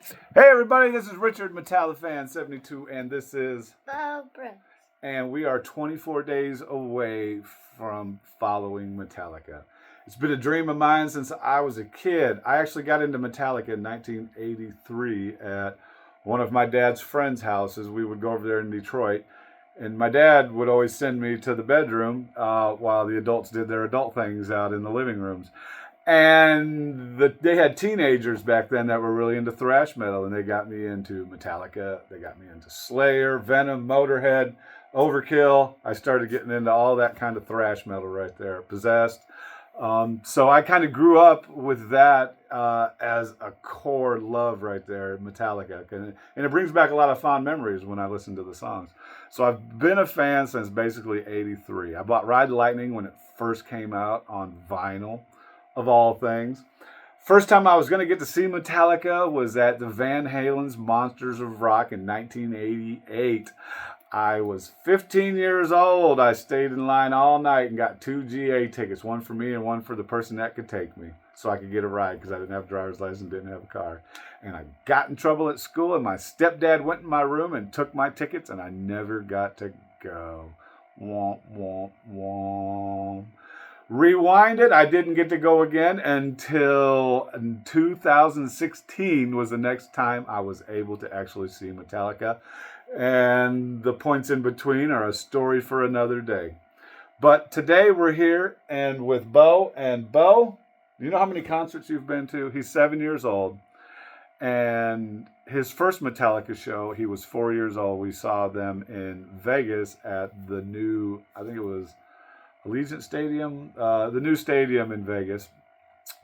Hey everybody, this is Richard Metallica72, and this is Barbara. and we are 24 days away from following Metallica. It's been a dream of mine since I was a kid. I actually got into Metallica in 1983 at one of my dad's friends' houses. We would go over there in Detroit, and my dad would always send me to the bedroom while the adults did their adult things out in the living rooms. And they had teenagers back then that were really into thrash metal, and they got me into Metallica. They got me into Slayer, Venom, Motorhead, Overkill. I started getting into all that kind of thrash metal right there, Possessed. So I kind of grew up with that as a core love right there, Metallica. And it brings back a lot of fond memories when I listen to the songs. So I've been a fan since basically '83. I bought Ride the Lightning when it first came out on vinyl, of all things. First time I was going to get to see Metallica was at the Van Halen's Monsters of Rock in 1988. I was 15 years old. I stayed in line all night and got 2 GA tickets, one for me and one for the person that could take me, so I could get a ride because I didn't have a driver's license, didn't have a car. And I got in trouble at school, and my stepdad went in my room and took my tickets, and I never got to go. Womp, womp, womp. Rewind it, I didn't get to go again until 2016 was the next time I was able to actually see Metallica. And the points in between are a story for another day. But today we're here and with Bo. And Bo, you know how many concerts you've been to? He's 7 years old. And his first Metallica show, he was 4 years old. We saw them in Vegas at the new, I think it was Allegiant Stadium, the new stadium in Vegas.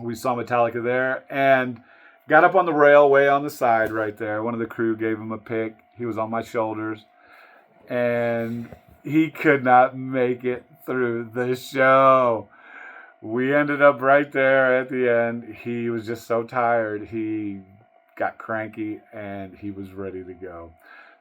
We saw Metallica there and got up on the rail way on the side right there. One of the crew gave him a pick. He was on my shoulders, and he could not make it through the show. We ended up right there at the end. He was just so tired. He got cranky, and he was ready to go.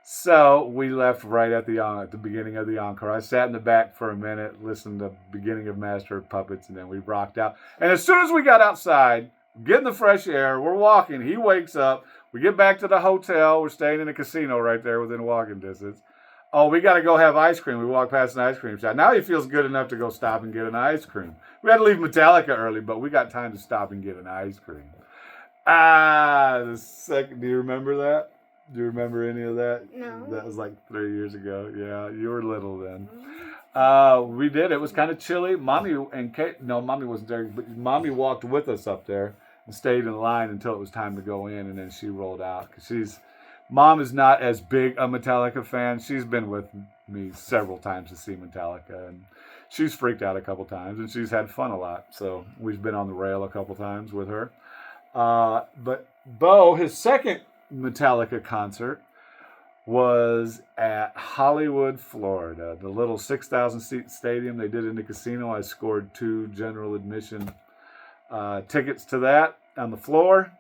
So we left right at the beginning of the encore. I sat in the back for a minute, listened to the beginning of Master of Puppets, and then we rocked out. And as soon as we got outside, getting the fresh air, we're walking. He wakes up. We get back to the hotel. We're staying in a casino right there within walking distance. Oh, we got to go have ice cream. We walk past an ice cream shop. Now he feels good enough to go stop and get an ice cream. We had to leave Metallica early, but we got time to stop and get an ice cream. The second. Do you remember that? Do you remember any of that? No. That was like 3 years ago. Yeah, you were little then. We did. It was kind of chilly. Mommy and Kate, no, Mommy wasn't there, but Mommy walked with us up there and stayed in line until it was time to go in, and then she rolled out. Because Mom is not as big a Metallica fan. She's been with me several times to see Metallica, and she's freaked out a couple times, and she's had fun a lot. So we've been on the rail a couple times with her. But Bo, his second Metallica concert was at Hollywood, Florida, the little 6,000 seat stadium they did in the casino. I scored 2 general admission tickets to that on the floor.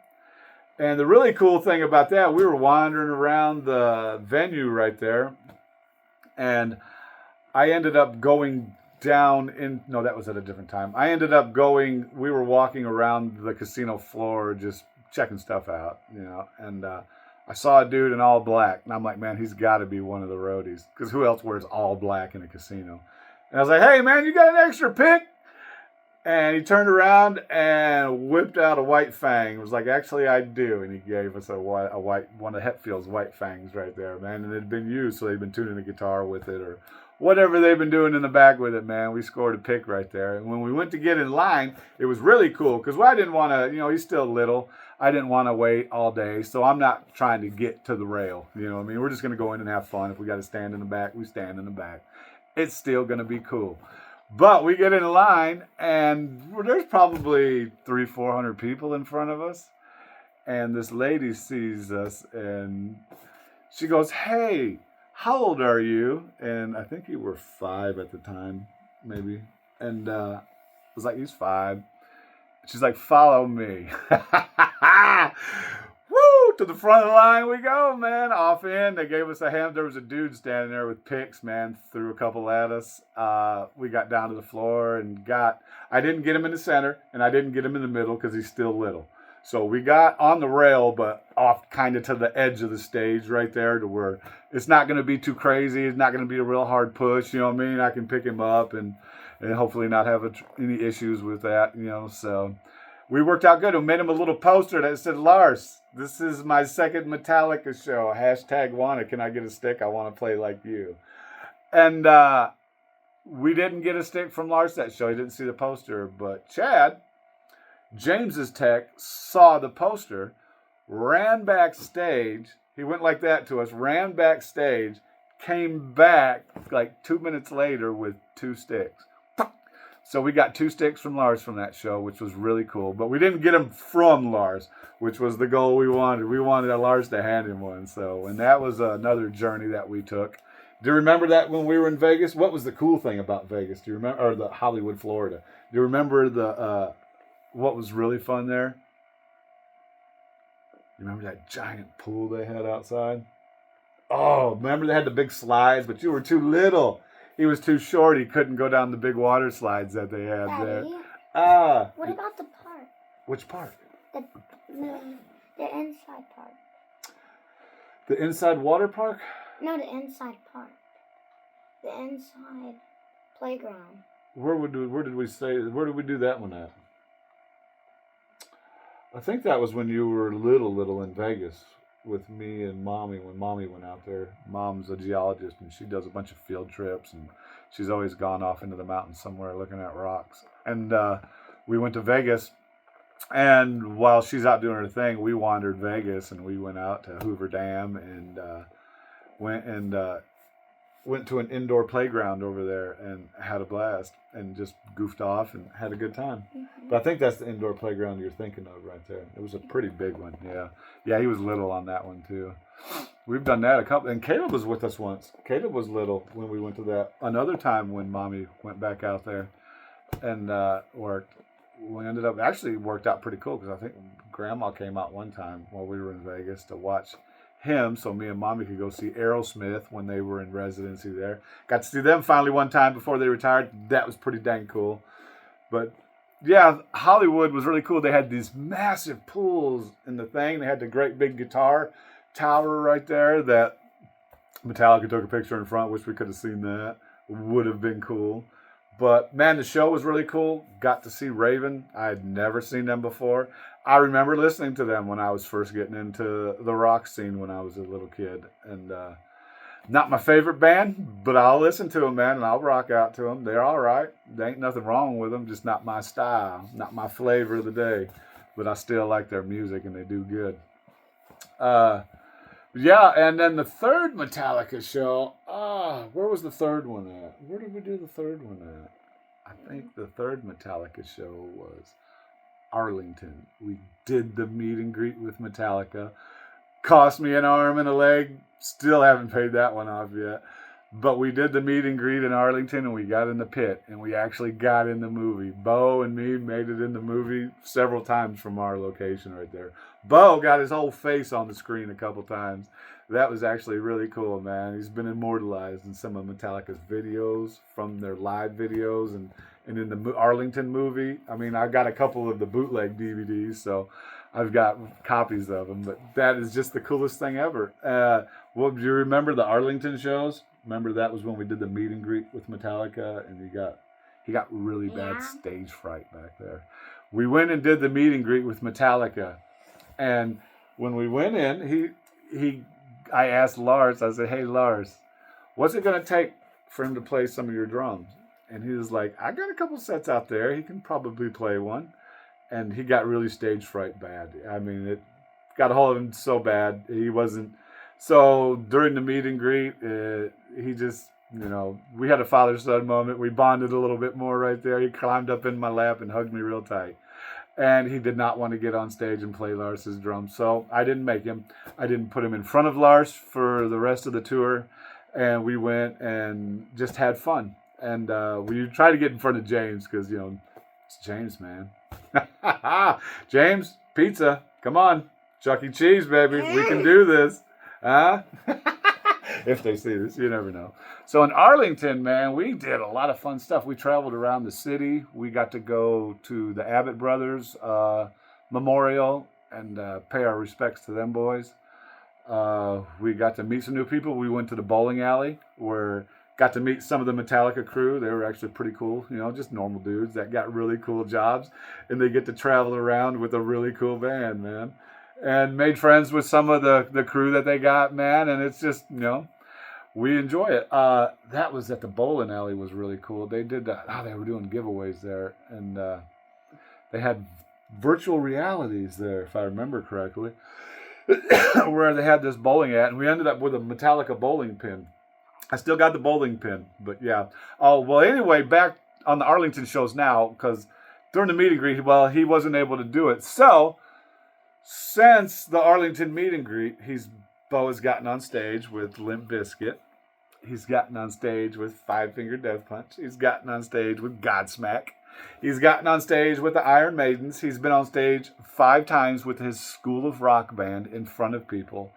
And the really cool thing about that, we were wandering around the venue right there, and I ended up going down in, no, that was at a different time. I ended up going, we were walking around the casino floor just checking stuff out, and I saw a dude in all black, and I'm like, man, he's got to be one of the roadies, because who else wears all black in a casino? And I was like, hey, man, you got an extra pick? And he turned around and whipped out a white fang. It was like, actually, I do. And he gave us a white one of Hetfield's white fangs right there, man. And it had been used, so they'd been tuning the guitar with it or whatever they've been doing in the back with it, man. We scored a pick right there. And when we went to get in line, it was really cool because I didn't want to, he's still little. I didn't want to wait all day, so I'm not trying to get to the rail. We're just going to go in and have fun. If we got to stand in the back, we stand in the back. It's still going to be cool. But we get in line, and there's probably 300-400 people in front of us. And this lady sees us, and she goes, hey, how old are you? And I think you were 5 at the time, maybe. And I was like, he's 5. She's like, follow me. Woo! To the front of the line we go, man. Off in. They gave us a hand. There was a dude standing there with picks, man. Threw a couple at us. We got down to the floor and I didn't get him in the center, and I didn't get him in the middle because he's still little. So we got on the rail, but off kind of to the edge of the stage right there to where it's not going to be too crazy. It's not going to be a real hard push. You know what I mean? I can pick him up and hopefully not have any issues with that, you know. So we worked out good. We made him a little poster that said, Lars, this is my second Metallica show. #wanted. Can I get a stick? I want to play like you. And we didn't get a stick from Lars that show. He didn't see the poster. But Chad, James's tech, saw the poster, ran backstage. He went like that to us, ran backstage, came back like 2 minutes later with 2 sticks. So we got 2 sticks from Lars from that show, which was really cool. But we didn't get them from Lars, which was the goal we wanted. We wanted Lars to hand him one. So, and that was another journey that we took. Do you remember that when we were in Vegas? What was the cool thing about Vegas? Do you remember, or the Hollywood, Florida? Do you remember the what was really fun there? You remember that giant pool they had outside? Oh, remember they had the big slides, but you were too little. He was too short. He couldn't go down the big water slides that they had there. What about the park? Which park? The inside park. The inside water park? No, the inside park. The inside playground. Where did we do that one at? I think that was when you were little in Vegas with me and Mommy, when Mommy went out there. Mom's a geologist and she does a bunch of field trips and she's always gone off into the mountains somewhere looking at rocks. And we went to Vegas, and while she's out doing her thing, we wandered Vegas and we went out to Hoover Dam and went to an indoor playground over there and had a blast and just goofed off and had a good time. Mm-hmm. But I think that's the indoor playground you're thinking of right there. It was a pretty big one, yeah. Yeah, he was little on that one too. We've done that a couple, and Caleb was with us once. Caleb was little when we went to that. Another time when Mommy went back out there and worked. We ended up, actually worked out pretty cool because I think Grandma came out one time while we were in Vegas to watch him, so me and Mommy could go see Aerosmith when they were in residency there. Got to see them finally one time before they retired. That was pretty dang cool. But yeah, Hollywood was really cool. They had these massive pools in the thing. They had the great big guitar tower right there that Metallica took a picture in front. Wish we could have seen that. Would have been cool. But man, the show was really cool. Got to see Raven. I had never seen them before. I remember listening to them when I was first getting into the rock scene when I was a little kid. And not my favorite band, but I'll listen to them, man, and I'll rock out to them. They're all right. There ain't nothing wrong with them, just not my style, not my flavor of the day. But I still like their music, and they do good. Yeah, and then the third Metallica show, where was the third one at? Where did we do the third one at? I think the third Metallica show was Arlington. We did the meet and greet with Metallica. Cost me an arm and a leg. Still haven't paid that one off yet. But we did the meet and greet in Arlington, and we got in the pit, and we actually got in the movie. Bo and me made it in the movie several times from our location right there. Bo got his whole face on the screen a couple times. That was actually really cool, man. He's been immortalized in some of Metallica's videos, from their live videos, and in the Arlington movie. I mean, I got a couple of the bootleg DVDs, so I've got copies of them. But that is just the coolest thing ever. Well, do you remember the Arlington shows? Remember that was when we did the meet and greet with Metallica, and he got really bad stage fright back there. We went and did the meet and greet with Metallica, and when we went in, I asked Lars. I said, "Hey Lars, what's it gonna take for him to play some of your drums?" And he was like, "I got a couple sets out there. He can probably play one." And he got really stage fright bad. I mean, it got a hold of him so bad. He wasn't. So during the meet and greet, he just, we had a father-son moment. We bonded a little bit more right there. He climbed up in my lap and hugged me real tight. And he did not want to get on stage and play Lars's drums. So I didn't make him. I didn't put him in front of Lars for the rest of the tour. And we went and just had fun. And we tried to get in front of James because, it's James, man. James, pizza. Come on. Chuck E. Cheese, baby. We can do this. Huh? If they see this, you never know. So in Arlington, man, we did a lot of fun stuff. We traveled around the city. We got to go to the Abbott Brothers Memorial and pay our respects to them boys. We got to meet some new people. We went to the bowling alley where got to meet some of the Metallica crew. They were actually pretty cool, just normal dudes that got really cool jobs, and they get to travel around with a really cool band, man. And made friends with some of the crew that they got, man. And it's just, we enjoy it. That was at the bowling alley was really cool. They did that. They were doing giveaways there, and they had virtual realities there, if I remember correctly, where they had this bowling at, and we ended up with a Metallica bowling pin. I still got the bowling pin, but yeah. Oh, well, anyway, back on the Arlington shows now, because during the meet and greet, well, he wasn't able to do it. So, since the Arlington meet and greet, Bo has gotten on stage with Limp Bizkit. He's gotten on stage with Five Finger Death Punch. He's gotten on stage with Godsmack. He's gotten on stage with the Iron Maidens. He's been on stage 5 times with his School of Rock band in front of people.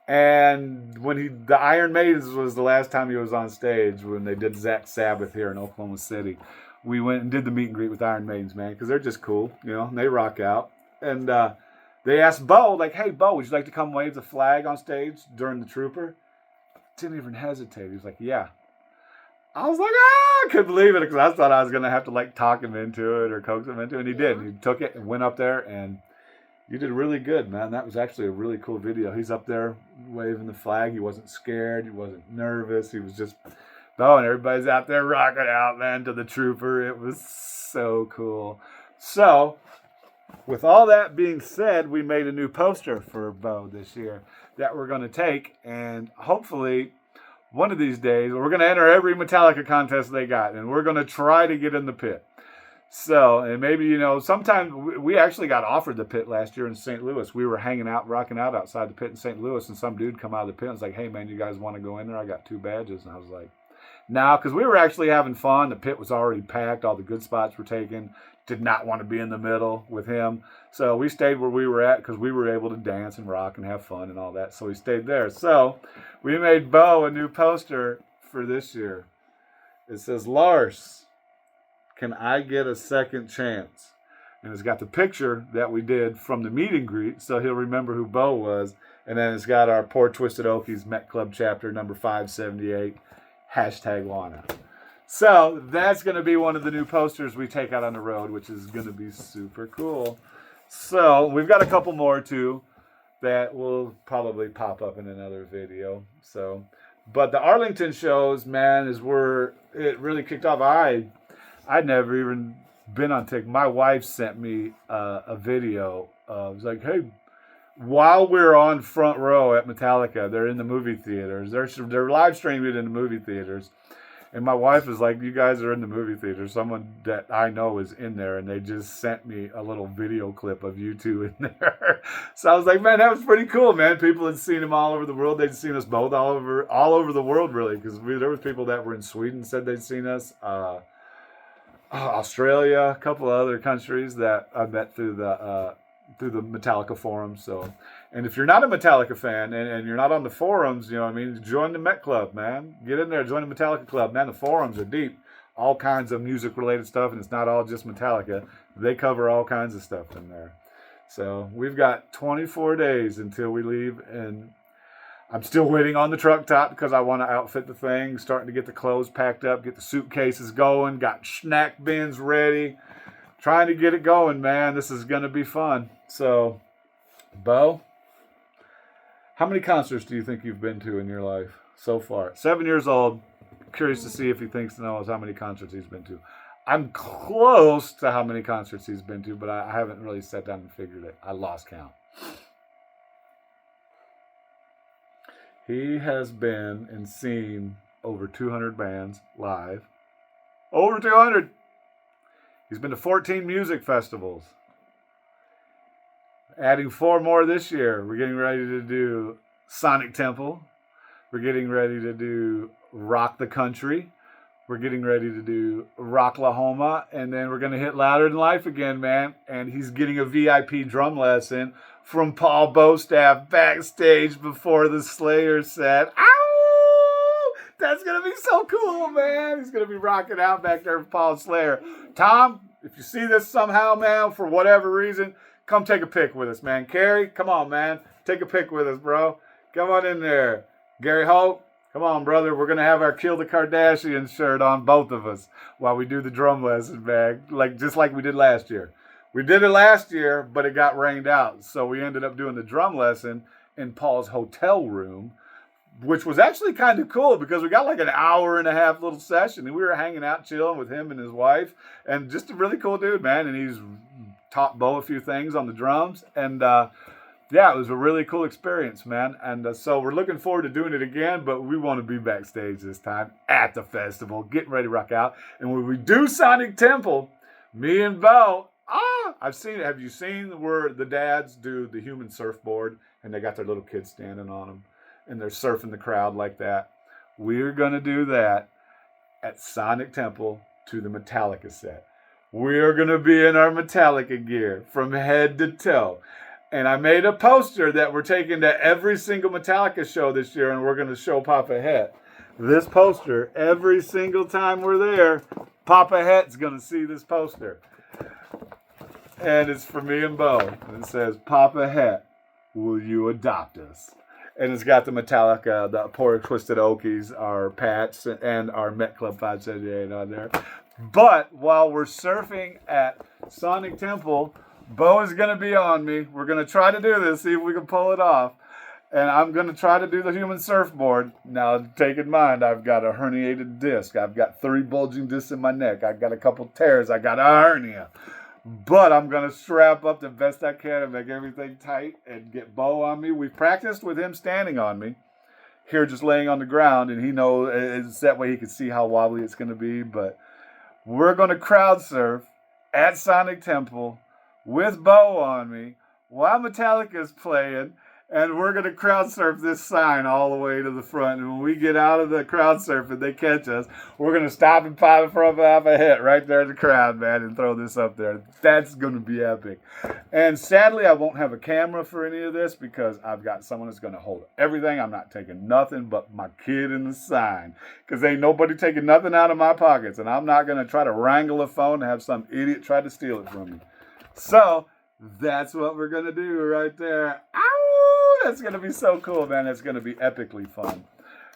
And when the Iron Maidens was the last time he was on stage, when they did Zach Sabbath here in Oklahoma City. We went and did the meet and greet with Iron Maidens, man, because they're just cool, and they rock out. And they asked Bo, like, hey, Bo, would you like to come wave the flag on stage during the Trooper? Didn't even hesitate. He was like, yeah. I was like, I couldn't believe it, because I thought I was going to have to, talk him into it or coax him into it. And he did. He took it and went up there, and you did really good, man. That was actually a really cool video. He's up there waving the flag. He wasn't scared. He wasn't nervous. He was just, Bo, and everybody's out there rocking out, man, to the Trooper. It was so cool. So, with all that being said, we made a new poster for Bo this year that we're going to take, and hopefully one of these days we're going to enter every Metallica contest they got, and we're going to try to get in the pit. So, and maybe, sometime we actually got offered the pit last year in St. Louis. We were hanging out, rocking out outside the pit in St. Louis, and some dude come out of the pit and was like, hey, man, you guys want to go in there? I got 2 badges. And I was like, no, because we were actually having fun. The pit was already packed. All the good spots were taken. Did not want to be in the middle with him. So we stayed where we were at because we were able to dance and rock and have fun and all that. So we stayed there. So we made Bo a new poster for this year. It says, Lars, can I get a second chance? And it's got the picture that we did from the meet and greet, so he'll remember who Bo was. And then it's got our Poor Twisted Okies Met Club chapter number 578, #Wana. So that's going to be one of the new posters we take out on the road, which is going to be super cool. So we've got a couple more too that will probably pop up in another video. So, but the Arlington shows, man, is where it really kicked off. I'd never even been on TikTok. My wife sent me a video. It was like, hey, while we're on front row at Metallica, they're in the movie theaters. They're live streaming it in the movie theaters. And my wife is like, you guys are in the movie theater. Someone that I know is in there, and they just sent me a little video clip of you two in there. So I was like, man, that was pretty cool, man. People had seen him all over the world. They'd seen us both all over the world, really, because there was people that were in Sweden said they'd seen us. Australia, a couple of other countries that I met through the Metallica forums. So, and if you're not a Metallica fan and you're not on the forums, join the Met Club, man. Get in there, join the Metallica Club, man. The forums are deep, all kinds of music related stuff, and it's not all just Metallica. They cover all kinds of stuff in there. So we've got 24 days until we leave, and I'm still waiting on the truck top because I want to outfit the thing, starting to get the clothes packed up, get the suitcases going, got snack bins ready, trying to get it going, man. This is going to be fun. So, Bo, how many concerts do you think you've been to in your life so far? 7 years old. Curious to see if he thinks to know how many concerts he's been to. I'm close to how many concerts he's been to, but I haven't really sat down and figured it. I lost count. He has been and seen over 200 bands live. Over 200! He's been to 14 music festivals. Adding 4 more this year. We're getting ready to do Sonic Temple. We're getting ready to do Rock the Country. We're getting ready to do Rocklahoma. And then we're going to hit Louder Than Life again, man. And he's getting a VIP drum lesson from Paul Bostaff backstage before the Slayer set. Ow! That's going to be so cool, man. He's going to be rocking out back there with Paul Slayer. Tom, if you see this somehow, man, for whatever reason, come take a pic with us, man. Carrie, come on, man. Take a pic with us, bro. Come on in there. Gary Hope, come on, brother. We're going to have our Kill the Kardashians shirt on, both of us, while we do the drum lesson, man. Just like we did last year. We did it last year, but it got rained out. So we ended up doing the drum lesson in Paul's hotel room, which was actually kind of cool because we got like an hour and a half little session, and we were hanging out, chilling with him and his wife, and just a really cool dude, man. And he's taught Bo a few things on the drums, and yeah, it was a really cool experience, man. And so we're looking forward to doing it again, but we want to be backstage this time at the festival, getting ready to rock out. And when we do Sonic Temple, me and Bo, I've seen it. Have you seen where the dads do the human surfboard and they got their little kids standing on them and they're surfing the crowd like that? We're going to do that at Sonic Temple to the Metallica set. We're going to be in our Metallica gear from head to toe. And I made a poster that we're taking to every single Metallica show this year, and we're going to show Papa Het this poster every single time we're there. Papa Het's going to see this poster. And it's for me and Bo. And it says, Papa Het, will you adopt us? And it's got the Metallica, the Poor Twisted Okies, our patch, and our Met Club 578 on there. But while we're surfing at Sonic Temple, Bo is going to be on me. We're going to try to do this, see if we can pull it off. And I'm going to try to do the human surfboard. Now, take in mind, I've got a herniated disc. I've got 3 bulging discs in my neck. I've got a couple tears. I got a hernia. But I'm going to strap up the best I can and make everything tight and get Bo on me. We've practiced with him standing on me. Here just laying on the ground. And he knows it's that way he can see how wobbly it's going to be. But we're going to crowd surf at Sonic Temple with Bo on me while Metallica's playing. And we're going to crowd surf this sign all the way to the front. And when we get out of the crowd surf and they catch us, we're going to stop and pop in front of a hit right there in the crowd, man, and throw this up there. That's going to be epic. And sadly, I won't have a camera for any of this because I've got someone that's going to hold everything. I'm not taking nothing but my kid and the sign because ain't nobody taking nothing out of my pockets. And I'm not going to try to wrangle a phone and have some idiot try to steal it from me. So that's what we're going to do right there. Ow! That's going to be so cool, man. It's going to be epically fun.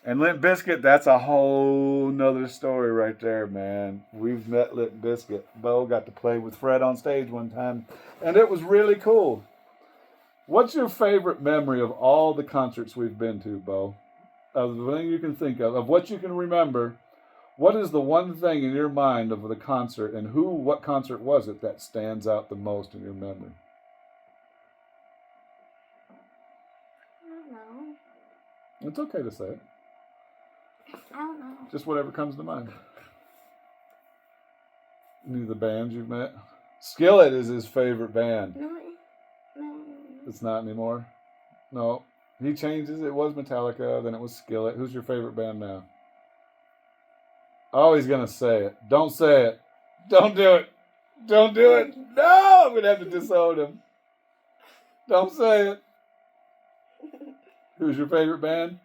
And Limp Bizkit, that's a whole nother story right there, man. We've met Limp Bizkit. Bo got to play with Fred on stage one time, and it was really cool. What's your favorite memory of all the concerts we've been to, Bo? Of the thing you can think of what you can remember, what is the one thing in your mind of the concert, and what concert was it that stands out the most in your memory? It's okay to say it. I don't know. Just whatever comes to mind. Any of the bands you've met? Skillet is his favorite band. No. It's not anymore? No. He changes. It was Metallica, then it was Skillet. Who's your favorite band now? Oh, he's going to say it. Don't say it. Don't do it. Don't do it. No, I'm going to have to disown him. Don't say it. Who's your favorite band?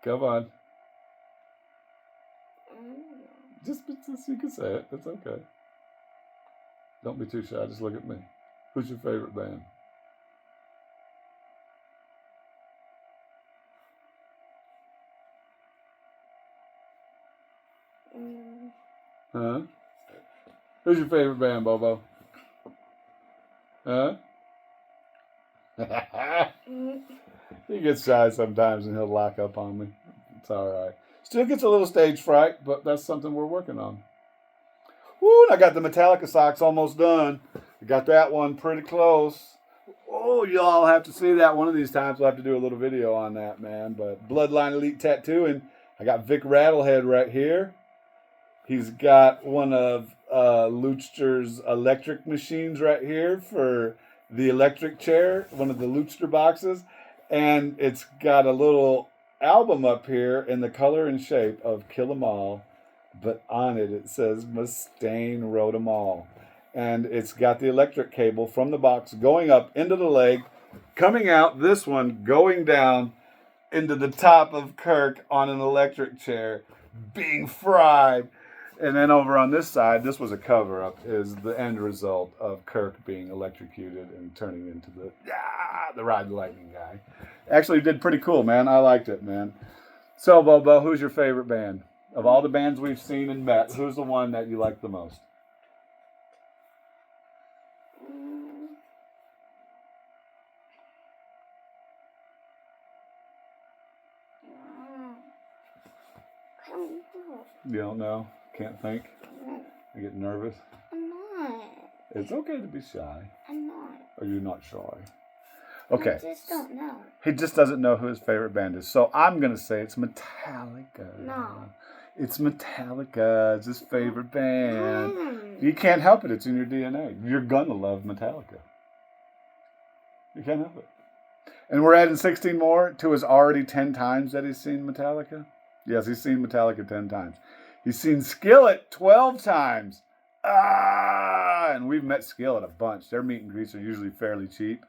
Come on. Just you can say it. It's okay. Don't be too shy. Just look at me. Who's your favorite band? Huh? Who's your favorite band, Bobo? Huh? He gets shy sometimes and he'll lock up on me. It's all right. Still gets a little stage fright, but that's something we're working on. Woo, and I got the Metallica socks almost done. I got that one pretty close. Oh, y'all have to see that one of these times. We'll have to do a little video on that, man. But Bloodline Elite Tattooing. I got Vic Rattlehead right here. He's got one of Luchter's electric machines right here for the electric chair, one of the Luchter boxes. And it's got a little album up here in the color and shape of Kill 'Em All. But on it says Mustaine wrote 'em all. And it's got the electric cable from the box going up into the leg, coming out, this one going down into the top of Kirk on an electric chair, being fried. And then over on this side, this was a cover up, is the end result of Kirk being electrocuted and turning into the Ride the Lightning guy. Actually did pretty cool, man. I liked it, man. So, Bobo, who's your favorite band? Of all the bands we've seen and met, who's the one that you like the most? You don't know? Can't think? You get nervous? I'm not. It's okay to be shy. I'm not. Or you're not shy? Okay. I just don't know. He just doesn't know who his favorite band is. So I'm going to say it's Metallica. No. It's Metallica. It's his favorite band. Mm. You can't help it. It's in your DNA. You're going to love Metallica. You can't help it. And we're adding 16 more to his already 10 times that he's seen Metallica. Yes, he's seen Metallica 10 times. He's seen Skillet 12 times. And we've met Skillet a bunch. Their meet and greets are usually fairly cheap.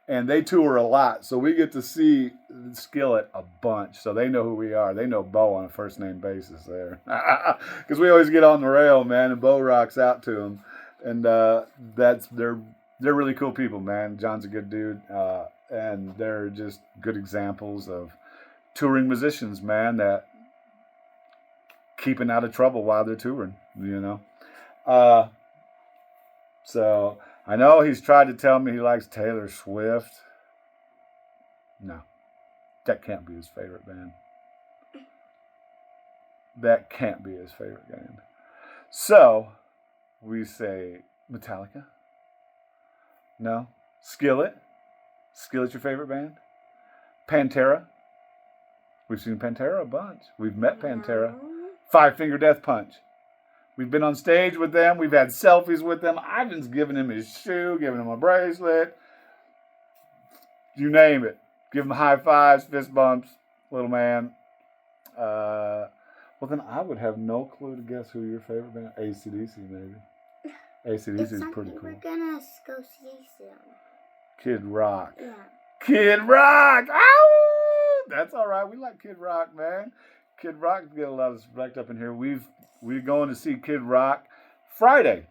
And they tour a lot, so we get to see Skillet a bunch. So they know who we are. They know Bo on a first-name basis there. Because we always get on the rail, man, and Bo rocks out to them. And they're really cool people, man. John's a good dude. And they're just good examples of touring musicians, man, that keeping out of trouble while they're touring, you know. So I know he's tried to tell me he likes Taylor Swift. No, that can't be his favorite band. That can't be his favorite band. So we say Metallica. No. Skillet. Skillet's your favorite band? Pantera. We've seen Pantera a bunch. We've met Pantera. Five Finger Death Punch. We've been on stage with them. We've had selfies with them. Ivan's given him his shoe, giving him a bracelet. You name it. Give him high fives, fist bumps, little man. Well, then I would have no clue to guess who your favorite band is. AC/DC, maybe. AC/DC is pretty cool. We're gonna go see soon. Kid Rock. Yeah. Kid Rock! Ow! That's all right. We like Kid Rock, man. Kid Rock get a lot of respect up in here. We're going to see Kid Rock Friday.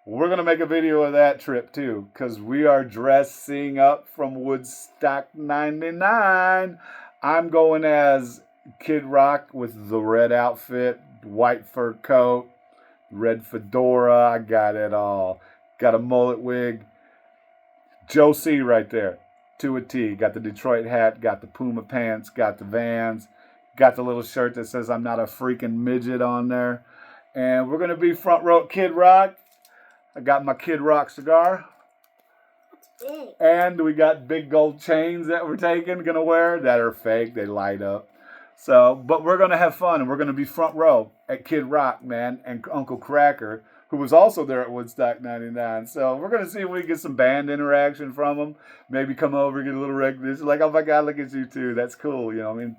We're going to make a video of that trip too, because we are dressing up from Woodstock 99. I'm going as Kid Rock with the red outfit, white fur coat, red fedora. I got it all. Got a mullet wig. Joe C right there, to a T. Got the Detroit hat, got the Puma pants, got the Vans. Got the little shirt that says I'm not a freaking midget on there. And we're going to be front row at Kid Rock. I got my Kid Rock cigar. That's big. And we got big gold chains that we're going to wear that are fake. They light up. So, but we're going to have fun. And we're going to be front row at Kid Rock, man. And Uncle Cracker, who was also there at Woodstock 99. So we're going to see if we can get some band interaction from them. Maybe come over, get a little recognition. Like, oh my God, look at you too. That's cool. You know, I mean,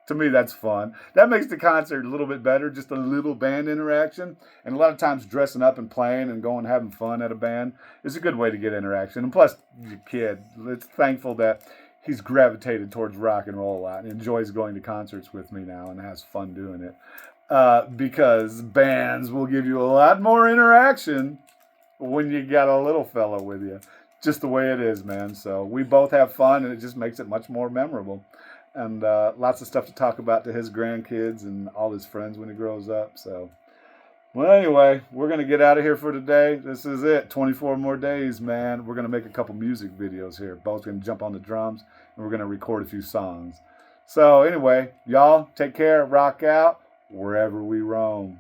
to me, that's fun. That makes the concert a little bit better, just a little band interaction. And a lot of times dressing up and playing and going having fun at a band is a good way to get interaction. And plus, he's a kid. It's thankful that he's gravitated towards rock and roll a lot and enjoys going to concerts with me now and has fun doing it. Because bands will give you a lot more interaction when you got a little fella with you. Just the way it is, man. So we both have fun, and it just makes it much more memorable. And lots of stuff to talk about to his grandkids and all his friends when he grows up. So, well, anyway, we're going to get out of here for today. This is it. 24 more days, man. We're going to make a couple music videos here. Bo's going to jump on the drums, and we're going to record a few songs. So, anyway, y'all, take care. Rock out wherever we roam.